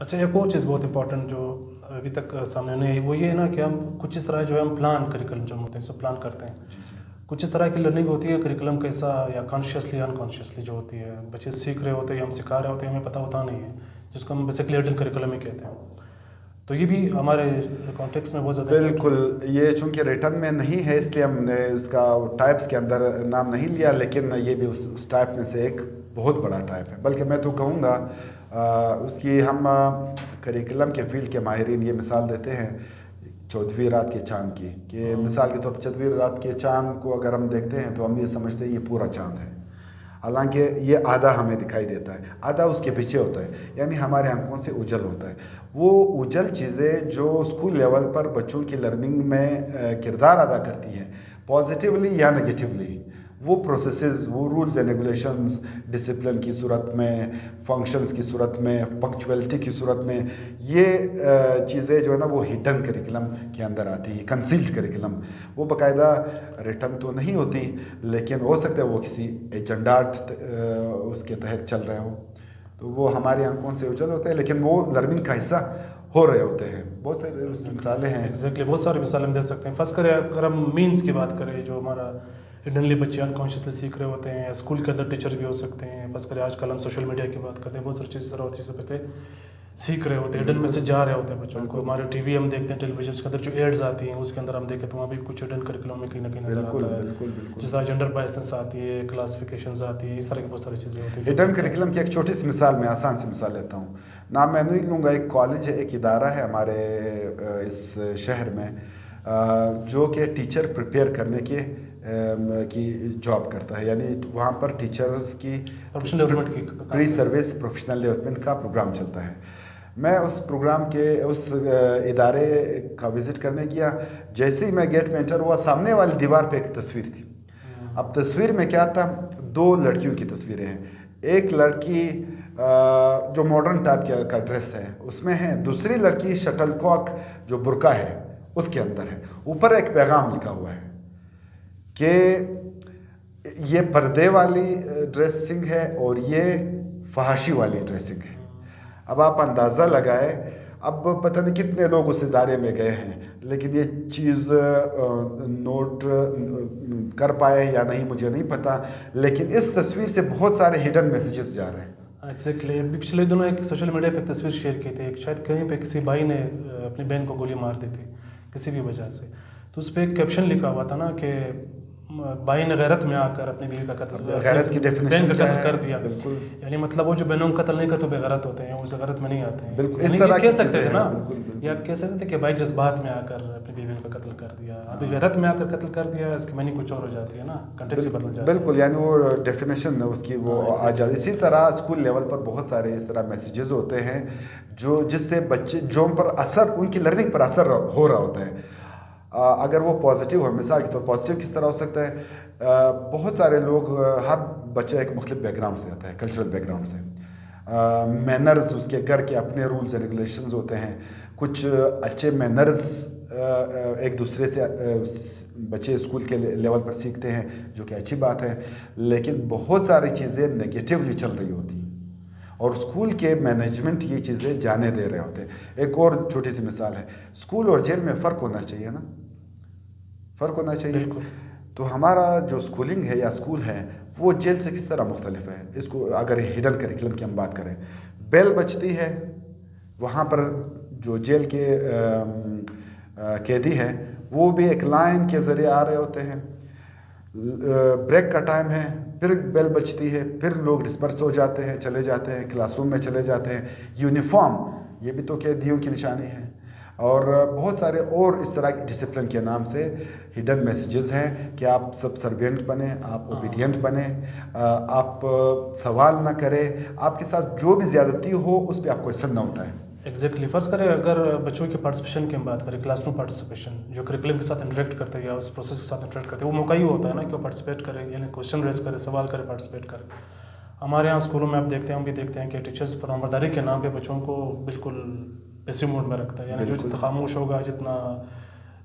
اچھا ایک اور چیز بہت امپورٹنٹ جو ابھی تک سامنے نہیں آئی وہ یہ ہے نا کہ ہم کچھ اس طرح جو ہے ہم پلان کریکلم جو ہوتے ہیں سب پلان کرتے ہیں. کچھ اس طرح کی لرننگ ہوتی ہے کریکلم کیسا یا کانشیسلی انکانشیسلی جو ہوتی ہے بچے سیکھ رہے ہوتے ہیں یا ہم سکھا رہے ہوتے ہیں ہمیں پتہ ہوتا نہیں ہے جس کو ہم بیسکلی ایڈل کریکلم ہی کہتے ہیں. تو یہ بھی ہمارے کانٹیکس میں بہت زیادہ بالکل. یہ چونکہ ریٹرن میں نہیں ہے اس لیے ہم نے اس کا ٹائپس کے اندر نام نہیں لیا, لیکن یہ بھی اس ٹائپ میں سے ایک بہت بڑا ٹائپ ہے. بلکہ میں تو کہوں گا اس کی ہم کریکلم کے فیلڈ کے ماہرین یہ مثال دیتے ہیں 14ویں رات کے چاند کی, کہ مثال کے طور پر 14ویں رات کے چاند کو اگر ہم دیکھتے ہیں تو ہم یہ سمجھتے ہیں یہ پورا چاند ہے, حالانکہ یہ آدھا ہمیں دکھائی دیتا ہے, آدھا اس کے پیچھے ہوتا ہے, یعنی ہمارے آنکھوں سے اجل ہوتا ہے. وہ اجل چیزیں جو اسکول لیول پر بچوں کی لرننگ میں کردار ادا کرتی ہیں پازیٹیولی یا نگیٹیولی, وہ پروسیسز, وہ رولز اینڈ ریگولیشنز ڈسپلن کی صورت میں, فنکشنز کی صورت میں, پنکچویلٹی کی صورت میں, یہ چیزیں جو ہے نا وہ ہڈن کریکلم کے اندر آتی ہیں, کنسیلڈ کریکلم. وہ باقاعدہ ریٹرن تو نہیں ہوتی, لیکن ہو سکتا ہے وہ کسی ایجنڈاٹ اس کے تحت چل رہے ہوں, تو وہ ہماری آنکھوں سے اجل ہوتے ہیں لیکن وہ لرننگ کا حصہ ہو رہے ہوتے ہیں. بہت ساری مثالیں ہیں. ایگزیکٹلی بہت ساری مثالیں ہم دے سکتے ہیں. فرض کریں اگر ہم مینس کی بات کریں جو ہمارا ہڈنلی بچے انکانشیسلی سیکھ رہے ہوتے ہیں, اسکول کے اندر ٹیچر بھی ہو سکتے ہیں. فرض کریں آج کل ہم سوشل میڈیا کی بات کرتے ہیں, بہت ساری چیزیں طرح ہوتی ہے بچے سیکھ رہے ہوتے ہیں, ہڈن میں سے جا رہے ہوتے ہیں بچوں کو. ہمارے ٹی وی ہم دیکھتے ہیں, ٹیلی ویژن کے اندر جو ایڈز آتی ہیں اس کے اندر ہم دیکھیں تو وہاں بھی کچھ ہڈن کریکلم میں کہیں نہ کہیں نظر آتا ہے. جس طرح جینڈر بائسنس آتی ہے, کلاسیفیکیشنز آتی ہیں, اس طرح کی بہت ساری چیزیں ہوتی ہیں. ہڈن کریکلم کی ایک چھوٹی سی مثال, میں آسان سی مثال لیتا ہوں. نام میں نہیں لوں گا, ایک کالج ہے, ایک ادارہ ہے ہمارے اس شہر میں جو کہ ٹیچر پریپیئر کرنے کی جاب کرتا ہے, یعنی وہاں پر ٹیچرز کی پروفیشنل ڈیولپمنٹ کی پری سروس پروفیشنل ڈیولپمنٹ کا پروگرام چلتا ہے. میں اس پروگرام کے اس ادارے کا وزٹ کرنے گیا. جیسے ہی میں گیٹ میں انٹر ہوا, سامنے والی دیوار پہ ایک تصویر تھی. اب تصویر میں کیا تھا, 2 لڑکیوں کی تصویریں ہیں. ایک لڑکی جو ماڈرن ٹائپ کا ڈریس ہے اس میں ہے, دوسری لڑکی شٹل کاک جو برقع ہے اس کے اندر ہے. اوپر ایک پیغام لکھا ہوا ہے کہ یہ پردے والی ڈریسنگ ہے اور یہ فحاشی والی ڈریسنگ ہے. اب آپ اندازہ لگائے, اب پتہ نہیں کتنے لوگ اس ادارے میں گئے ہیں لیکن یہ چیز نوٹ کر پائے یا نہیں مجھے نہیں پتہ, لیکن اس تصویر سے بہت سارے ہڈن میسیجز جا رہے ہیں. ایگزیکٹلی. ابھی پچھلے دنوں ایک سوشل میڈیا پہ ایک تصویر شیئر کی تھی, ایک شاید کہیں پہ کسی بھائی نے اپنی بہن کو گولی مار دی تھی کسی بھی وجہ سے, تو اس پہ ایک کیپشن لکھا ہوا تھا نا کہ بھائی نے غیرت میں آ کر اپنی بیوی کا قتل, غیرت کی ڈیفینیشن بہن کا قتل کر دیا. بالکل, یعنی مطلب وہ جو بہنوں کا قتل نہیں کرتے بے غیرت ہوتے ہیں, وہ اس غیرت میں نہیں آتے ہیں. بالکل اس طرح کہہ سکتے تھے نا, یا کہہ سکتے تھے کہ بھائی جذبات میں آ کر اپنی بیوی کا قتل کر دیا, ابھی غیرت میں آ کر قتل کر دیا, اس کی معنی کچھ اور ہو جاتی ہے نا, کنٹیکسٹ ہی بدل جاتا ہے. بالکل, یعنی وہ ڈیفینیشن اس کی وہ آ جاتی. اسی طرح اسکول لیول پر بہت سارے اس طرح میسیجز ہوتے ہیں جو جس سے بچے جو پر اثر, ان کی لرننگ پر اثر ہو رہا ہوتا ہے. اگر وہ پازیٹیو ہو, مثال کے طور پازیٹیو کس طرح ہو سکتا ہے, بہت سارے لوگ, ہر بچہ ایک مختلف بیک گراؤنڈ سے آتا ہے, کلچرل بیک گراؤنڈ سے. مینرز اس کے گھر کے اپنے رولز اینڈ ریگولیشنز ہوتے ہیں. کچھ اچھے مینرز ایک دوسرے سے بچے اسکول کے لیول پر سیکھتے ہیں جو کہ اچھی بات ہے, لیکن بہت ساری چیزیں نگیٹیولی چل رہی ہوتی ہیں اور اسکول کے مینجمنٹ یہ چیزیں جانے دے رہے ہوتے ہیں. ایک اور چھوٹی سی مثال ہے, اسکول اور جیل میں فرق ہونا چاہیے نا, فرق ہونا چاہیے. تو ہمارا جو اسکولنگ ہے یا اسکول ہے وہ جیل سے کس طرح مختلف ہے. اس کو اگر ہڈن کریکلم کی ہم بات کریں, بیل بجتی ہے, وہاں پر جو جیل کے قیدی ہیں وہ بھی ایک لائن کے ذریعے آ رہے ہوتے ہیں. بریک کا ٹائم ہے, پھر بیل بجتی ہے, پھر لوگ ڈسپرس ہو جاتے ہیں, چلے جاتے ہیں, کلاس روم میں چلے جاتے ہیں. یونیفارم یہ بھی تو قیدیوں کی نشانی ہے, اور بہت سارے اور اس طرح کی ڈسپلن کے نام سے ہڈن میسیجز ہیں کہ آپ سب سروینٹ بنیں, آپ اوبیڈینٹ بنیں, آپ سوال نہ کریں, آپ کے ساتھ جو بھی زیادتی ہو اس پہ آپ کو اثر نہ اٹھائیں. ایگزیکٹلی. فرض کریں اگر بچوں کے پارٹیسپیشن کی ہم بات کریں, کلاس روم پارٹیسپیشن جو کریکولم کے ساتھ انٹریکٹ کرتے ہیں یا اس پروسیس کے ساتھ انٹریکٹ کرتے ہیں, وہ موقع ہی ہوتا ہے نا کہ وہ پارٹیسپیٹ کرے, یعنی کوشچن ریز کرے, سوال کرے, پارٹیسپیٹ کرے. ہمارے یہاں اسکولوں میں آپ دیکھتے ہیں, ہم بھی دیکھتے ہیں کہ ٹیچرز فرمانبرداری کے نام پہ بچوں کو بالکل پیسو موڈ میں رکھتا ہے, یعنی جو جتنا خاموش ہوگا, جتنا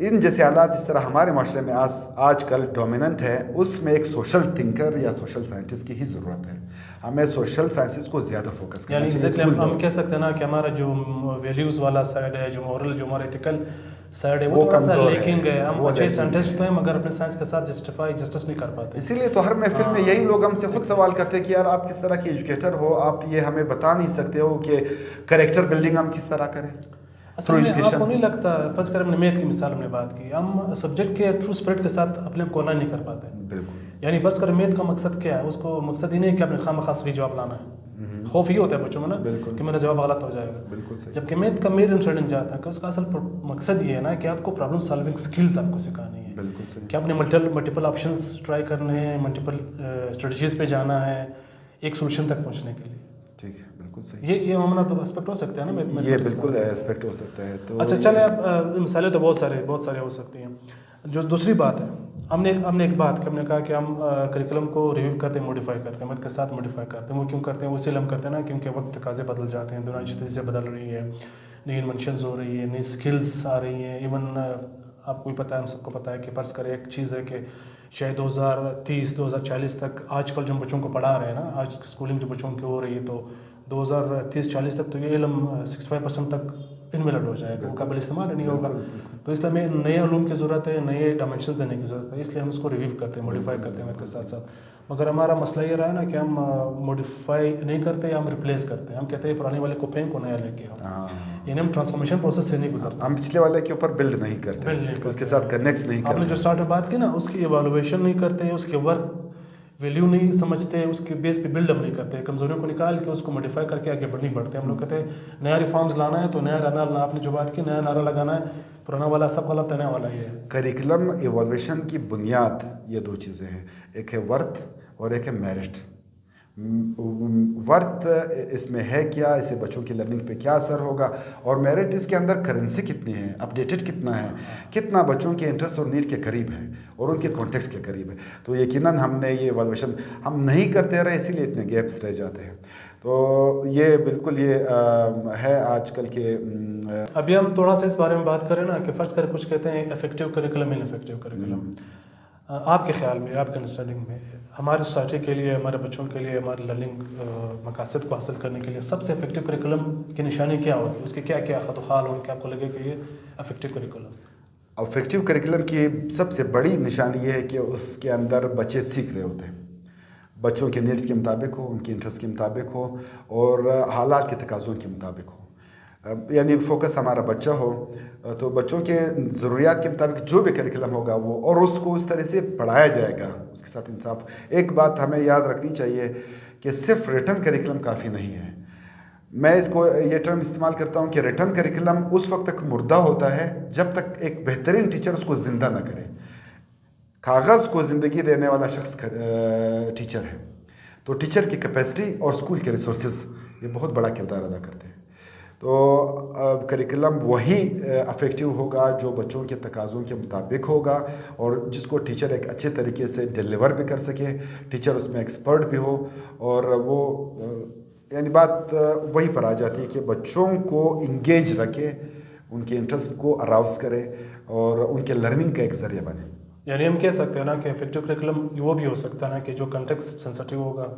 ان جیسے حالات جس طرح ہمارے معاشرے میں آج کل ڈومیننٹ ہے، اس میں ایک سوشل تھنکر یا سوشل سائنٹسٹ کی ہی ضرورت ہے. ہمیں سوشل سائنسز کو زیادہ فوکس کرنا یعنی چاہیے. ہم کہہ سکتے ہیں نا کہ ہمارا جو ویلیوز والا سائڈ ہے، جو مورل، جو ہمارا ایتھیکل سائڈ ہے، وہ تھوڑا سا لیکنگ ہے. ہم اچھے سائنٹسٹ تو ہیں مگر اپنے سائنس کے ساتھ جسٹس نہیں کر پاتے. اسی لیے تو ہر محفل میں یہی لوگ ہم سے خود سوال کرتے ہیں کہ یار آپ کس طرح کے ایجوکیٹر ہو، آپ یہ ہمیں بتا نہیں سکتے ہو کہ کریکٹر بلڈنگ ہم کس طرح کریں. اصل میں آپ کو نہیں لگتا، فرض کریں ہم نے میتھ کی مثال ہم نے بات کی، ہم سبجیکٹ کے ٹرو اسپرٹ کے ساتھ اپنے کو کولا نہیں کر پاتے. بالکل. یعنی فرض کریں میتھ کا مقصد کیا ہے؟ اس کو مقصد یہ نہیں کہ اپنے خواہ صحیح جواب لانا ہے. خوف یہ ہوتا ہے بچوں میں نا کہ میرا جواب غلط ہو جائے گا. بالکل صحیح. جبکہ میتھ کا میرا انسٹرڈنگ جاتا ہے کہ اس کا اصل مقصد یہ ہے نا کہ آپ کو پرابلم سالونگ سکلز آپ کو سکھانی ہے. بالکل صحیح. کہ آپ نے ملٹیپل آپشنس ٹرائی کرنے ہیں، ملٹیپل اسٹریٹجیز پہ جانا ہے ایک سولوشن تک پہنچنے کے لیے. ٹھیک ہے، بالکل صحیح. یہ ہمارا تو اسپیکٹ ہو سکتا ہے نا. یہ بالکل اسپیکٹ ہو سکتا ہے. تو اچھا چلے، اب مثالیں تو بہت سارے ہو سکتی ہیں. جو دوسری بات ہے، ہم نے ایک بات کہ ہم نے کہا کہ ہم کریکولم کو ریویو کرتے ہیں، موڈیفائی کرتے ہیں، وقت کے ساتھ موڈیفائی کرتے ہیں. وہ کیوں کرتے ہیں؟ وہ اس لیے ہم کرتے ہیں نا کیونکہ وقت تقاضے بدل جاتے ہیں، دنیا جس طرح سے بدل رہی ہے، نئی انوینشنز ہو رہی ہے، نئی اسکلس آ رہی ہیں. ایون آپ کو بھی پتہ ہے، ہم سب کو پتہ ہے کہ فرض کرے ایک چیز ہے کہ شاید 2030 2040 تک آج کل جو بچوں کو پڑھا رہے ہیں نا، آج اسکولنگ جو بچوں کی ہو رہی ہے، تو 2030-40 تک تو یہ علم 65% تک انویلڈ ہو جائے گا، وہ قابل استعمال نہیں ہوگا. تو اس لیے ہمیں نئے علوم کی ضرورت ہے، نئے ڈائمنشنز دینے کی ضرورت ہے. اس لیے ہم اس کو ریویو کرتے ہیں، موڈیفائی کرتے ہیں وقت کے ساتھ ساتھ. مگر ہمارا مسئلہ یہ رہا ہے نا کہ ہم موڈیفائی نہیں کرتے یا ہم ریپلیس کرتے ہیں. ہم کہتے ہیں پرانے والے کو پھینک کو نیا لے کے آؤ. یعنی ہم ٹرانسفارمیشن پروسیس سے نہیں گزرتے، ہم پچھلے والے کے اوپر بلڈ نہیں کرتے، اس کے ساتھ کنیکٹ نہیں کرتے. آپ نے جو اسٹارٹ میں بات کی نا، اس کی ایوالویشن نہیں کرتے، اس کے ورک ویلیو نہیں سمجھتے، اس کے بیس پہ بلڈ اپ نہیں کرتے. کمزوریوں کو نکال کے اس کو موڈیفائی کر کے آگے نہیں بڑھتے. ہم لوگ کہتے ہیں نیا ریفارمز لانا ہے تو نیا نعرہ، آپ نے جو بات کی، نیا نعرہ لگانا ہے، پرانا والا سب غلط ہے، نیا والا یہ ہے. کریکولم ایوالویشن کی بنیاد یہ دو چیزیں ہیں، ایک ہے ورتھ اور ایک ہے میرٹ. ورتھ اس میں ہے کیا، اسے بچوں کی لرننگ پہ کیا اثر ہوگا، اور میرٹ اس کے اندر کرنسی کتنی ہے، اپڈیٹڈ کتنا ہے، کتنا بچوں کے انٹرسٹ اور نیڈ کے قریب ہے اور ان کے کانٹیکسٹ کے قریب ہے. تو یقیناً ہم نے یہ ایوالویشن ہم نہیں کرتے رہے، اسی لیے اتنے گیپس رہ جاتے ہیں. تو یہ بالکل یہ ہے آج کل کے. ابھی ہم تھوڑا سا اس بارے میں بات کریں نا کہ فرض کریں کچھ کہتے ہیں افیکٹو کریکولم، ان افیکٹو کریکولم. آپ کے خیال میں، آپ کے انڈرسٹینڈنگ میں، ہماری سوسائٹی کے لیے، ہمارے بچوں کے لیے، ہمارے لرننگ مقاصد کو حاصل کرنے کے لیے سب سے افیکٹو کریکولم کی نشانی کیا ہوگی؟ اس کے کیا کیا خط و خال ہوں کہ آپ کو لگے کہ یہ افیکٹو کریکولم؟ افیکٹو کریکولم کی سب سے بڑی نشانی یہ ہے کہ اس کے اندر بچے سیکھ رہے ہوتے ہیں، بچوں کے نیڈس کے مطابق ہو، ان کے انٹرسٹ کے مطابق ہو اور حالات کے تقاضوں کے مطابق ہو. یعنی فوکس ہمارا بچہ ہو، تو بچوں کے ضروریات کے مطابق جو بھی کریکولم ہوگا وہ، اور اس کو اس طرح سے پڑھایا جائے گا، اس کے ساتھ انصاف. ایک بات ہمیں یاد رکھنی چاہیے کہ صرف ریٹن کریکولم کافی نہیں ہے. میں اس کو یہ ٹرم استعمال کرتا ہوں کہ ریٹن کریکولم اس وقت تک مردہ ہوتا ہے جب تک ایک بہترین ٹیچر اس کو زندہ نہ کرے. کاغذ کو زندگی دینے والا شخص ٹیچر ہے. تو ٹیچر کی کیپیسٹی اور اسکول کے ریسورسز یہ بہت بڑا کردار ادا کرتے ہیں. تو کریکولم وہی افیکٹو ہوگا جو بچوں کے تقاضوں کے مطابق ہوگا اور جس کو ٹیچر ایک اچھے طریقے سے ڈیلیور بھی کر سکے، ٹیچر اس میں ایکسپرٹ بھی ہو، اور وہ یعنی بات وہی پر آ جاتی ہے کہ بچوں کو انگیج رکھے، ان کے انٹرسٹ کو اراؤز کرے اور ان کے لرننگ کا ایک ذریعہ بنے. یعنی ہم کہہ سکتے ہیں نا کہ افیکٹو کریکولم وہ بھی ہو سکتا ہے نا کہ جو کنٹیکسٹ سینسٹیو ہوگا،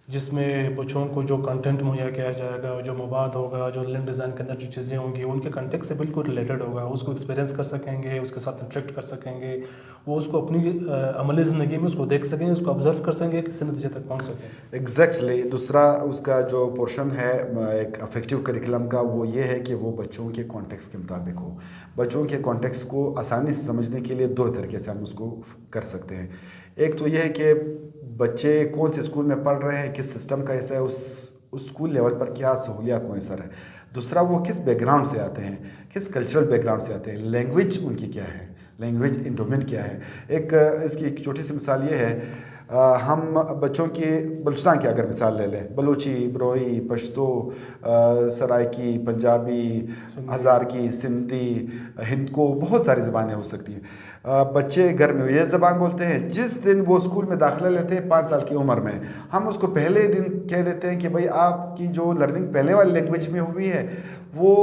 جس میں بچوں کو جو کنٹینٹ مہیا کیا جائے گا، جو مواد ہوگا، جو لرننگ ڈیزائن کے اندر جو چیزیں ہوں گی، ان کے کنٹیکٹ سے بالکل ریلیٹڈ ہوگا. اس کو ایکسپیرینس کر سکیں گے، اس کے ساتھ انٹریکٹ کر سکیں گے، وہ اس کو اپنی عملی زندگی میں اس کو دیکھ سکیں گے، اس کو آبزرو کر سکیں گے، کسی نتیجے تک پہنچ سکیں. ایگزیکٹلی. دوسرا اس کا جو پورشن ہے ایک افیکٹو کریکولم کا، وہ یہ ہے کہ وہ بچوں کے کانٹیکسٹ کے مطابق ہو. بچوں کے کانٹیکسٹ کو آسانی سے سمجھنے کے لیے دو طریقے سے ہم اس کو کر سکتے ہیں. ایک تو یہ ہے کہ بچے کون سے اسکول میں پڑھ رہے ہیں، کس سسٹم کا حصہ ہے، اس اسکول لیول پر کیا سہولیات میسر ہے. دوسرا وہ کس بیک گراؤنڈ سے آتے ہیں، کس کلچرل بیک گراؤنڈ سے آتے ہیں، لینگویج ان کی کیا ہے، لینگویج انڈومنٹ کیا ہے. ایک اس کی ایک چھوٹی سی مثال یہ ہے، ہم بچوں کی بلوچستان کی اگر مثال لے لیں، بلوچی، بروئی، پشتو، سرائکی، پنجابی، ہزارکی، سندھی، ہندکو، بہت ساری زبانیں ہو سکتی ہیں. بچے گھر میں یہ زبان بولتے ہیں. جس دن وہ اسکول میں داخلہ لیتے ہیں 5 سال کی عمر میں، ہم اس کو پہلے دن کہہ دیتے ہیں کہ بھائی آپ کی جو لرننگ پہلے والی لینگویج میں ہوئی ہے وہ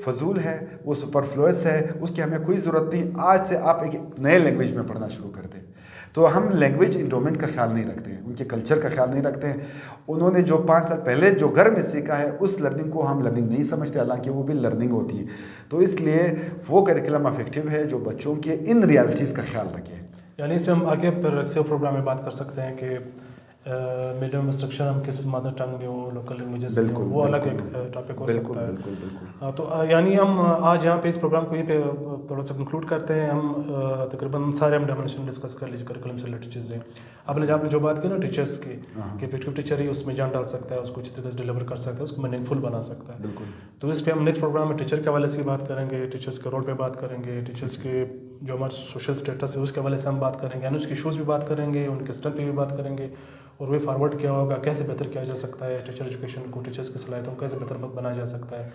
فضول ہے, وہ سپرفلوئس ہے, اس کی ہمیں کوئی ضرورت نہیں. آج سے آپ ایک نئے لینگویج میں پڑھنا شروع کر دیں. تو ہم لینگویج انڈومنٹ کا خیال نہیں رکھتے ہیں, ان کے کلچر کا خیال نہیں رکھتے ہیں. انہوں نے جو 5 سال پہلے جو گھر میں سیکھا ہے اس لرننگ کو ہم لرننگ نہیں سمجھتے, حالانکہ وہ بھی لرننگ ہوتی ہے. تو اس لیے وہ کریکلم افیکٹو ہے جو بچوں کے ان ریالٹیز کا خیال رکھے. یعنی اس میں ہم آگے پھر ایک پروگرام میں بات کر سکتے ہیں کہ میڈیم انسٹرکشن ہم کس مدر ٹنگ میں ہوں, لوکل لینگویجز میں ہوں, وہ الگ ایک ٹاپک ہو سکتا ہے. بالکل بالکل. تو یعنی ہم آج یہاں پہ اس پروگرام کو یہیں پہ تھوڑا سا کنکلوڈ کرتے ہیں. ہم تقریباً سارے ہم ڈائمینشن ڈسکس کر لیجیے کریکولم سے ریلیٹڈ چیزیں. آپ نے جو بات کی نا ٹیچرس کی, کہ افیکٹو ٹیچر ہی اس میں جان ڈال سکتا ہے, اس کو اچھی طریقے سے ڈیلیور کر سکتا ہے, اس کو میننگ فل بنا سکتا ہے. بالکل. تو اس پہ ہم نیکسٹ پروگرام میں ٹیچر کے حوالے سے بات کریں گے, ٹیچرس کے رول پہ بات کریں گے, ٹیچرس کے جو ہمارا سوشل اسٹیٹس ہے اس کے حوالے سے ہم بات کریں گے, یعنی اس کے ایشوز بھی بات کریں گے, ان کے اسٹیپ پہ بھی بات کریں گے, اور وہ فارورڈ کیا ہوگا, کیسے بہتر کیا جا سکتا ہے ٹیچر ایجوکیشن کو, ٹیچرس کی صلاحیتوں کو کیسے بہتر بنایا جا سکتا ہے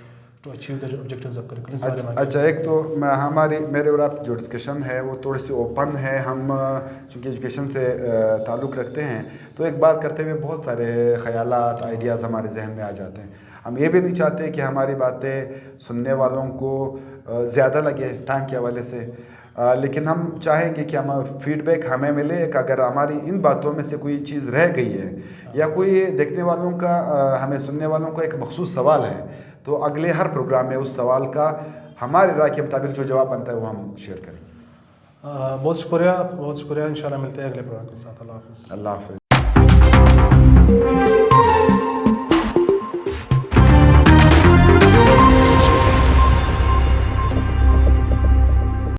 to achieve the objectives of curriculum. اچھا, ایک تو میرے اور آپ جو ڈسکشن ہے وہ تھوڑی سی اوپن ہے. ہم چونکہ ایجوکیشن سے تعلق رکھتے ہیں تو ایک بات کرتے ہوئے بہت سارے خیالات, آئیڈیاز ہمارے ذہن میں آ جاتے ہیں. ہم یہ بھی نہیں چاہتے کہ ہماری باتیں سننے والوں کو زیادہ لگے ٹائم کے حوالے سے, لیکن ہم چاہیں گے کہ ہم فیڈ بیک ہمیں ملے کہ اگر ہماری ان باتوں میں سے کوئی چیز رہ گئی ہے یا کوئی دیکھنے والوں کا, ہمیں سننے والوں کا ایک مخصوص سوال ہے, تو اگلے ہر پروگرام میں اس سوال کا ہمارے رائے کے مطابق جو جواب بنتا ہے وہ ہم شیئر کریں گے. بہت شکریہ, بہت شکریہ. انشاءاللہ ملتے ہیں اگلے پروگرام کے ساتھ. اللہ حافظ. اللہ حافظ.